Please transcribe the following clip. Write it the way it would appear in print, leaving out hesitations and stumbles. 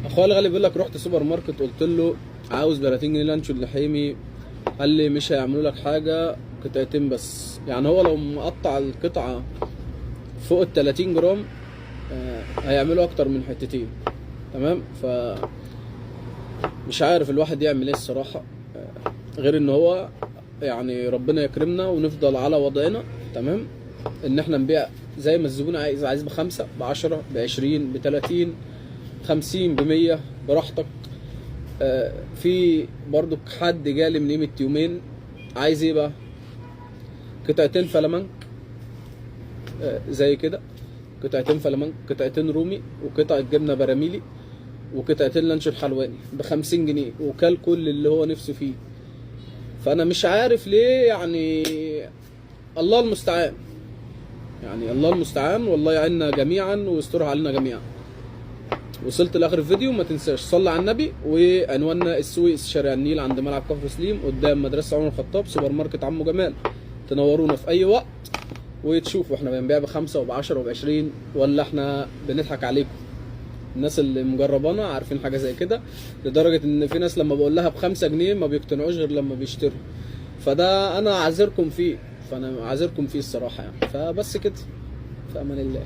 اخويا الغالي بيقول لك رحت سوبر ماركت قلت له عاوز 30 جنيه لانشون لحيمي، قال لي مش هيعملوا لك حاجه، قطعتين بس. يعني هو لو مقطع القطعه فوق ال 30 جرام هيعملوا اكتر من حتتين. تمام. ف مش عارف الواحد يعمل ايه الصراحه، غير ان هو يعني ربنا يكرمنا ونفضل على وضعنا. تمام. ان احنا نبيع زي ما الزبون عايز ب5 ب10 ب20 ب30 50 ب100 براحتك. في برضو حد جالي من قيمه يومين عايز ايه بقى؟ قطعتين فلامنك زي كده، قطعتين فلامنك، قطعتين رومي، وقطعه جبنه براميلي، وقطعتين لانشون حلواني ب50 جنيه، وكل كل اللي هو نفسه فيه. فانا مش عارف ليه يعني. الله المستعان، يعني الله المستعان، والله يعيننا جميعا ويسترها علينا جميعا. وصلت لاخر الفيديو، ما تنساش صلي على النبي. وعنواننا السويس، شارع النيل عند ملعب كفر سليم قدام مدرسه عمر الخطاب، سوبر ماركت عمو جمال. تنورونا في اي وقت وتشوفوا احنا بنبيع ب5 وب10 وب20 ولا احنا بنضحك عليكم. الناس اللي مجربانا عارفين حاجه زي كده، لدرجه ان في ناس لما بقول لها ب5 جنيه ما بيقتنعوش غير لما بيشتروا. فده انا عاذركم فيه، الصراحه يعني. فبس كده، في امان الله.